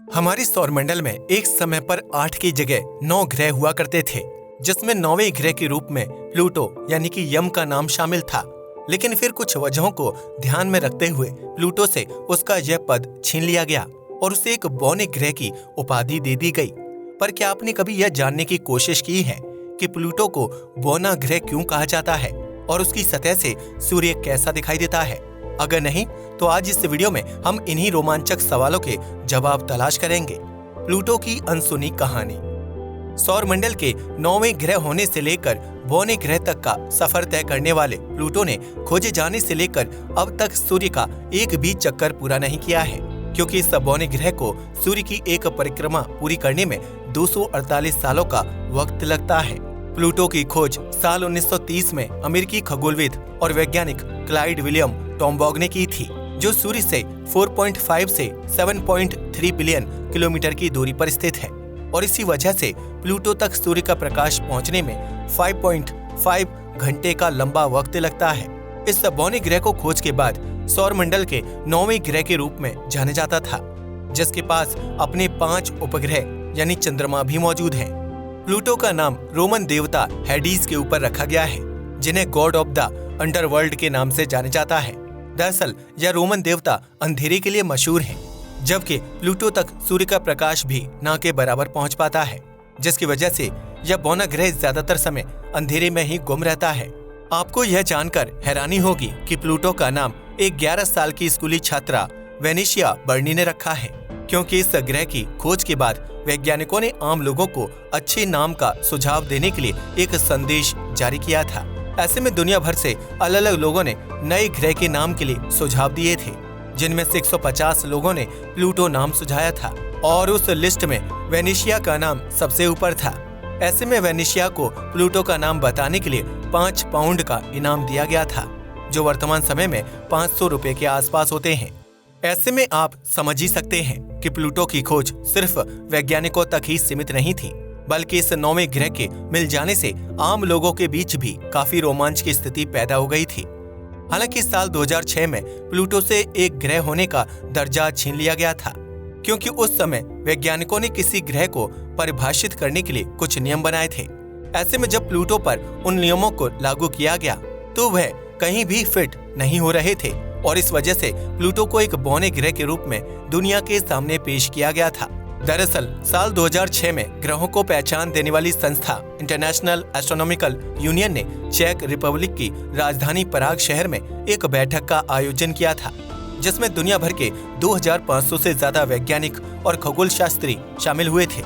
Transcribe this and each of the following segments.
हमारे सौरमंडल में एक समय पर 8 की जगह 9 ग्रह हुआ करते थे, जिसमें 9वें ग्रह के रूप में प्लूटो यानी कि यम का नाम शामिल था। लेकिन फिर कुछ वजहों को ध्यान में रखते हुए प्लूटो से उसका यह पद छीन लिया गया और उसे एक बौने ग्रह की उपाधि दे दी गई। पर क्या आपने कभी यह जानने की कोशिश की है कि प्लूटो को बौना ग्रह क्यों कहा जाता है और उसकी सतह से सूर्य कैसा दिखाई देता है? अगर नहीं तो आज इस वीडियो में हम इन्हीं रोमांचक सवालों के जवाब तलाश करेंगे। प्लूटो की अनसुनी कहानी। सौरमंडल के 9वें ग्रह होने से लेकर बौने ग्रह तक का सफर तय करने वाले प्लूटो ने खोजे जाने से लेकर अब तक सूर्य का एक भी चक्कर पूरा नहीं किया है, क्योंकि इस बौने ग्रह को सूर्य की एक परिक्रमा पूरी करने में 248 सालों का वक्त लगता है। प्लूटो की खोज साल 1930 में अमेरिकी खगोलविद और वैज्ञानिक क्लाइड विलियम टॉमबॉग ने की थी, जो सूर्य से 4.5 से 7.3 बिलियन किलोमीटर की दूरी पर स्थित है और इसी वजह से प्लूटो तक सूर्य का प्रकाश पहुंचने में 5.5 घंटे का लंबा वक्त लगता है। इस बौने ग्रह को खोज के बाद सौरमंडल के 9वें ग्रह के रूप में जाना जाता था, जिसके पास अपने 5 उपग्रह यानी चंद्रमा भी मौजूद हैं। प्लूटो का नाम रोमन देवता हेडिस के ऊपर रखा गया है, जिन्हें गॉड ऑफ द अंडरवर्ल्ड के नाम से जाना जाता है। दरअसल यह रोमन देवता अंधेरे के लिए मशहूर है, जबकि प्लूटो तक सूर्य का प्रकाश भी ना के बराबर पहुंच पाता है, जिसकी वजह से यह बौना ग्रह ज्यादातर समय अंधेरे में ही गुम रहता है। आपको यह जानकर हैरानी होगी कि प्लूटो का नाम एक 11 साल की स्कूली छात्रा वेनेशिया बर्नी ने रखा है, क्योंकि इस ग्रह की खोज के बाद वैज्ञानिकों ने आम लोगों को अच्छे नाम का सुझाव देने के लिए एक संदेश जारी किया था। ऐसे में दुनिया भर से अलग अलग लोगों ने नए ग्रह के नाम के लिए सुझाव दिए थे, जिनमें से 150 लोगों ने प्लूटो नाम सुझाया था और उस लिस्ट में वेनेशिया का नाम सबसे ऊपर था। ऐसे में वेनेशिया को प्लूटो का नाम बताने के लिए 5 पाउंड का इनाम दिया गया था, जो वर्तमान समय में 500 रुपए के आसपास होते हैं। ऐसे में आप समझ ही सकते हैं कि प्लूटो की खोज सिर्फ वैज्ञानिकों तक ही सीमित नहीं थी, बल्कि इस 9वें ग्रह के मिल जाने से आम लोगों के बीच भी काफी रोमांच की स्थिति पैदा हो गई थी। हालांकि साल 2006 में प्लूटो से एक ग्रह होने का दर्जा छीन लिया गया था, क्योंकि उस समय वैज्ञानिकों ने किसी ग्रह को परिभाषित करने के लिए कुछ नियम बनाए थे। ऐसे में जब प्लूटो पर उन नियमों को लागू किया गया तो वह कहीं भी फिट नहीं हो रहे थे और इस वजह से प्लूटो को एक बौने ग्रह के रूप में दुनिया के सामने पेश किया गया था। दरअसल साल 2006 में ग्रहों को पहचान देने वाली संस्था इंटरनेशनल एस्ट्रोनॉमिकल यूनियन ने चेक रिपब्लिक की राजधानी पराग शहर में एक बैठक का आयोजन किया था, जिसमें दुनिया भर के 2500 से ज्यादा वैज्ञानिक और खगोल शास्त्री शामिल हुए थे।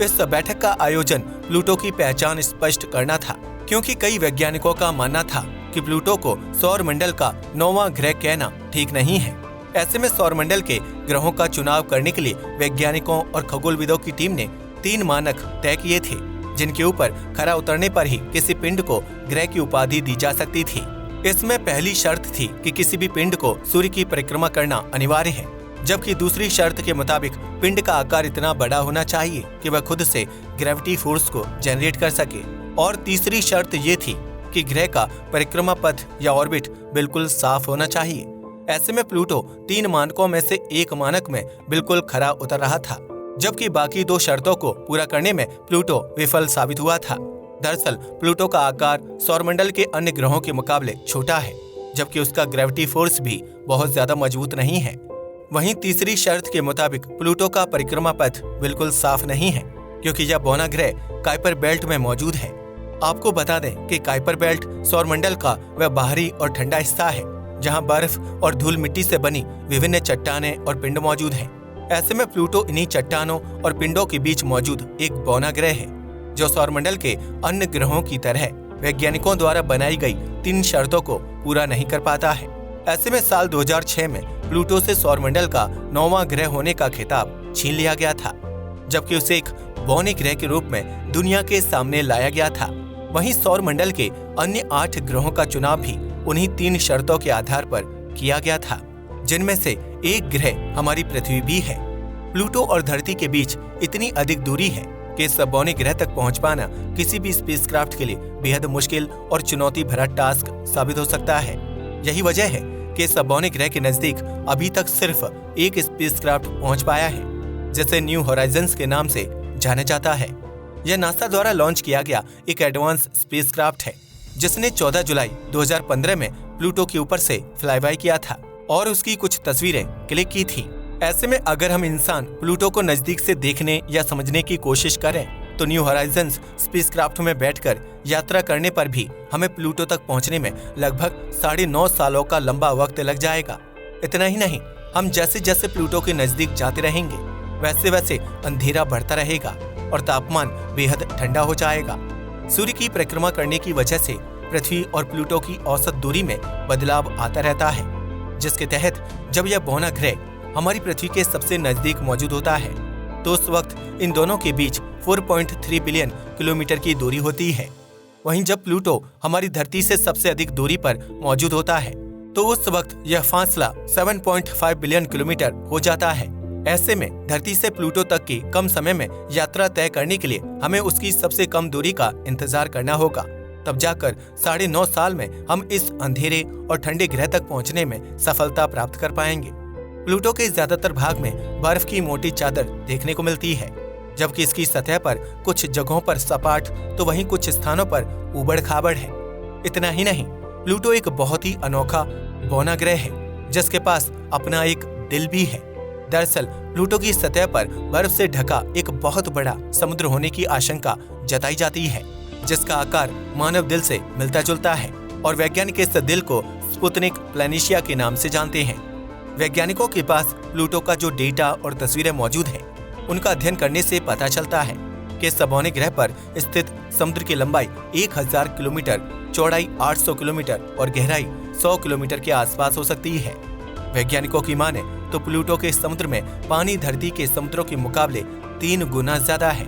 इस बैठक का आयोजन प्लूटो की पहचान स्पष्ट करना था, क्योंकि कई वैज्ञानिकों का मानना था कि प्लूटो को सौरमंडल का 9वां ग्रह कहना ठीक नहीं है। ऐसे में सौरमंडल के ग्रहों का चुनाव करने के लिए वैज्ञानिकों और खगोलविदों की टीम ने 3 मानक तय किए थे, जिनके ऊपर खरा उतरने पर ही किसी पिंड को ग्रह की उपाधि दी जा सकती थी। इसमें पहली शर्त थी कि किसी भी पिंड को सूर्य की परिक्रमा करना अनिवार्य है, जबकि दूसरी शर्त के मुताबिक पिंड का आकार इतना बड़ा होना चाहिए कि वह खुद से ग्रेविटी फोर्स को जनरेट कर सके, और तीसरी शर्त ये थी कि ग्रह का परिक्रमा पथ या ऑर्बिट बिल्कुल साफ होना चाहिए। ऐसे में प्लूटो 3 मानकों में से एक मानक में बिल्कुल खरा उतर रहा था, जबकि बाकी 2 शर्तों को पूरा करने में प्लूटो विफल साबित हुआ था। दरअसल प्लूटो का आकार सौरमंडल के अन्य ग्रहों के मुकाबले छोटा है, जबकि उसका ग्रेविटी फोर्स भी बहुत ज्यादा मजबूत नहीं है। वहीं तीसरी शर्त के मुताबिक प्लूटो का परिक्रमा पथ बिल्कुल साफ नहीं है, क्योंकि यह बौना ग्रह काइपर बेल्ट में मौजूद है। आपको बता दें कि काइपर बेल्ट सौरमंडल का वह बाहरी और ठंडा हिस्सा है, जहां बर्फ और धूल मिट्टी से बनी विभिन्न चट्टानें और पिंड मौजूद हैं। ऐसे में प्लूटो इन्हीं चट्टानों और पिंडों के बीच मौजूद एक बौना ग्रह है, जो सौरमंडल के अन्य ग्रहों की तरह वैज्ञानिकों द्वारा बनाई गई 3 शर्तों को पूरा नहीं कर पाता है। ऐसे में साल 2006 में प्लूटो से सौरमंडल का 9वां ग्रह होने का खिताब छीन लिया गया था, जबकि उसे एक बौने ग्रह के रूप में दुनिया के सामने लाया गया था। वहीं सौरमंडल के अन्य 8 ग्रहों का चुनाव भी उन्हीं 3 शर्तों के आधार पर किया गया था, जिनमें से एक ग्रह हमारी पृथ्वी भी है। प्लूटो और धरती के बीच इतनी अधिक दूरी है कि इस बौने ग्रह तक पहुंच पाना किसी भी स्पेसक्राफ्ट के लिए बेहद मुश्किल और चुनौती भरा टास्क साबित हो सकता है। यही वजह है कि इस बौने ग्रह के नजदीक अभी तक सिर्फ एक स्पेसक्राफ्ट पहुंच पाया है, जिसे न्यू होराइजन्स के नाम से जाना जाता है। यह नासा द्वारा लॉन्च किया गया एक एडवांस स्पेसक्राफ्ट है जिसने 14 जुलाई 2015 में प्लूटो के ऊपर से फ्लाईबाय किया था और उसकी कुछ तस्वीरें क्लिक की थी। ऐसे में अगर हम इंसान प्लूटो को नजदीक से देखने या समझने की कोशिश करें तो न्यू होराइजन्स स्पेसक्राफ्ट में बैठकर यात्रा करने पर भी हमें प्लूटो तक पहुंचने में लगभग 9.5 सालों का लंबा वक्त लग जाएगा। इतना ही नहीं, हम जैसे जैसे प्लूटो के नजदीक जाते रहेंगे वैसे वैसे अंधेरा बढ़ता रहेगा और तापमान बेहद ठंडा हो जाएगा। सूर्य की परिक्रमा करने की वजह से पृथ्वी और प्लूटो की औसत दूरी में बदलाव आता रहता है, जिसके तहत जब यह बौना ग्रह हमारी पृथ्वी के सबसे नजदीक मौजूद होता है तो उस वक्त इन दोनों के बीच 4.3 बिलियन किलोमीटर की दूरी होती है। वहीं जब प्लूटो हमारी धरती से सबसे अधिक दूरी पर मौजूद होता है तो उस वक्त यह फासला 7.5 बिलियन किलोमीटर हो जाता है। ऐसे में धरती से प्लूटो तक की कम समय में यात्रा तय करने के लिए हमें उसकी सबसे कम दूरी का इंतजार करना होगा। तब जाकर 9.5 साल में हम इस अंधेरे और ठंडे ग्रह तक पहुंचने में सफलता प्राप्त कर पाएंगे। प्लूटो के ज्यादातर भाग में बर्फ की मोटी चादर देखने को मिलती है, जबकि इसकी सतह पर कुछ जगहों पर सपाट तो वहीं कुछ स्थानों पर उबड़ खाबड़ है। इतना ही नहीं, प्लूटो एक बहुत ही अनोखा बौना ग्रह है जिसके पास अपना एक दिल भी है। दरअसल प्लूटो की सतह पर बर्फ से ढका एक बहुत बड़ा समुद्र होने की आशंका जताई जाती है, जिसका आकार मानव दिल से मिलता जुलता है और वैज्ञानिक इस दिल को स्पुतनिक प्लैनेशिया के नाम से जानते हैं। वैज्ञानिकों के पास प्लूटो का जो डेटा और तस्वीरें मौजूद हैं, उनका अध्ययन करने से पता चलता है कि इस बौने ग्रह पर स्थित समुद्र की लंबाई 1000 किलोमीटर, चौड़ाई 800 किलोमीटर और गहराई 100 किलोमीटर के आसपास हो सकती है। वैज्ञानिकों की माने तो प्लूटो के समुद्र में पानी धरती के समुद्रों के मुकाबले 3 गुना ज्यादा है,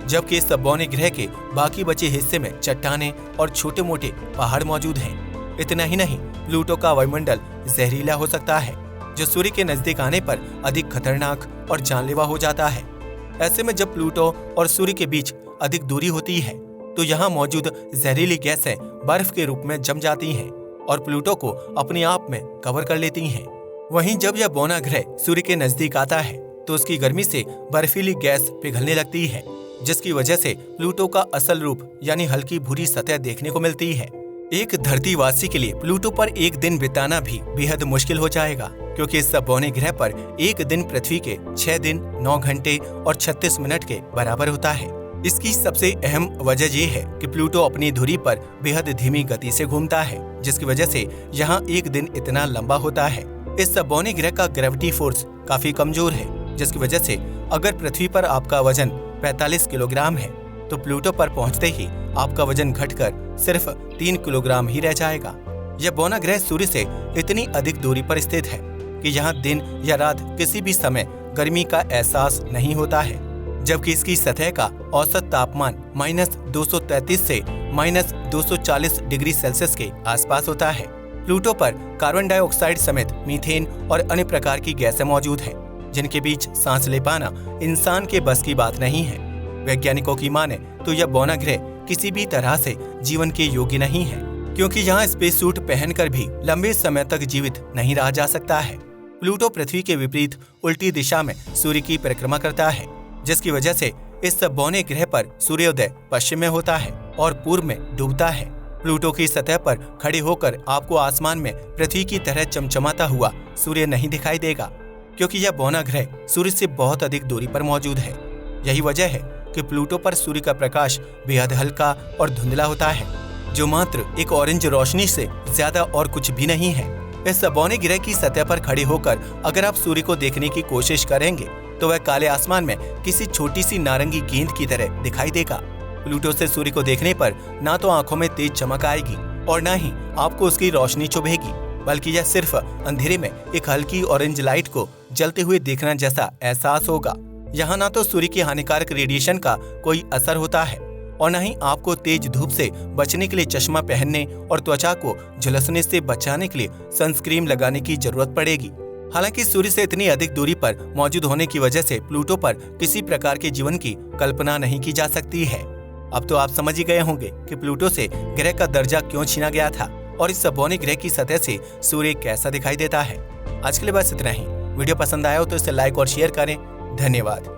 जबकि इस बौने ग्रह के बाकी बचे हिस्से में चट्टानें और छोटे मोटे पहाड़ मौजूद हैं। इतना ही नहीं, प्लूटो का वायुमंडल जहरीला हो सकता है, जो सूर्य के नजदीक आने पर अधिक खतरनाक और जानलेवा हो जाता है। ऐसे में जब प्लूटो और सूर्य के बीच अधिक दूरी होती है तो यहाँ मौजूद जहरीली गैसें बर्फ के रूप में जम जाती हैं और प्लूटो को अपने आप में कवर कर लेती हैं। वहीं जब यह बौना ग्रह सूर्य के नजदीक आता है तो उसकी गर्मी से बर्फीली गैस पिघलने लगती है, जिसकी वजह से प्लूटो का असल रूप यानी हल्की भूरी सतह देखने को मिलती है। एक धरतीवासी के लिए प्लूटो पर एक दिन बिताना भी बेहद मुश्किल हो जाएगा, क्योंकि इस बौने ग्रह पर एक दिन पृथ्वी के 6 दिन 9 घंटे और 36 मिनट के बराबर होता है। इसकी सबसे अहम वजह ये है कि प्लूटो अपनी धुरी पर बेहद धीमी गति से घूमता है, जिसकी वजह से यहाँ एक दिन इतना लंबा होता है। इस बौने ग्रह का ग्रेविटी फोर्स काफी कमजोर है, जिसकी वजह से अगर पृथ्वी पर आपका वजन 45 किलोग्राम है तो प्लूटो पर पहुंचते ही आपका वजन घटकर सिर्फ 3 किलोग्राम ही रह जाएगा। यह बौना ग्रह सूर्य से इतनी अधिक दूरी पर स्थित है कि यहाँ दिन या रात किसी भी समय गर्मी का एहसास नहीं होता है, जबकि इसकी सतह का औसत तापमान -233 से -240 डिग्री सेल्सियस के आसपास होता है। प्लूटो पर कार्बन डाइऑक्साइड समेत मीथेन और अन्य प्रकार की गैसें मौजूद हैं, जिनके बीच सांस ले पाना इंसान के बस की बात नहीं है। वैज्ञानिकों की माने तो यह बौना ग्रह किसी भी तरह से जीवन के योग्य नहीं है, क्योंकि यहाँ स्पेस सूट पहनकर भी लंबे समय तक जीवित नहीं रहा जा सकता है। प्लूटो पृथ्वी के विपरीत उल्टी दिशा में सूर्य की परिक्रमा करता है, जिसकी वजह से इस बौने ग्रह पर सूर्योदय पश्चिम में होता है और पूर्व में डूबता है। प्लूटो की सतह पर खड़े होकर आपको आसमान में पृथ्वी की तरह चमचमाता हुआ सूर्य नहीं दिखाई देगा, क्योंकि यह बौना ग्रह सूर्य से बहुत अधिक दूरी पर मौजूद है। यही वजह है कि प्लूटो पर सूर्य का प्रकाश बेहद हल्का और धुंधला होता है, जो मात्र एक ऑरेंज रोशनी से ज्यादा और कुछ भी नहीं है। इस बौने ग्रह की सतह पर खड़े होकर अगर आप सूर्य को देखने की कोशिश करेंगे तो वह काले आसमान में किसी छोटी सी नारंगी गेंद की तरह दिखाई देगा। प्लूटो से सूर्य को देखने पर ना तो आंखों में तेज चमक आएगी और ना ही आपको उसकी रोशनी चुभेगी, बल्कि यह सिर्फ अंधेरे में एक हल्की ऑरेंज लाइट को जलते हुए देखना जैसा एहसास होगा। यहाँ ना तो सूर्य की हानिकारक रेडिएशन का कोई असर होता है और न ही आपको तेज धूप से बचने के लिए चश्मा पहनने और त्वचा को झुलसने से बचाने के लिए सनस्क्रीन लगाने की जरूरत पड़ेगी। हालांकि सूर्य से इतनी अधिक दूरी पर मौजूद होने की वजह से प्लूटो पर किसी प्रकार के जीवन की कल्पना नहीं की जा सकती है। अब तो आप समझ ही गए होंगे कि प्लूटो से ग्रह का दर्जा क्यों छीना गया था और इस बौने ग्रह की सतह से सूर्य कैसा दिखाई देता है। आज के लिए बस इतना ही। वीडियो पसंद आया हो तो इसे लाइक और शेयर करें। धन्यवाद।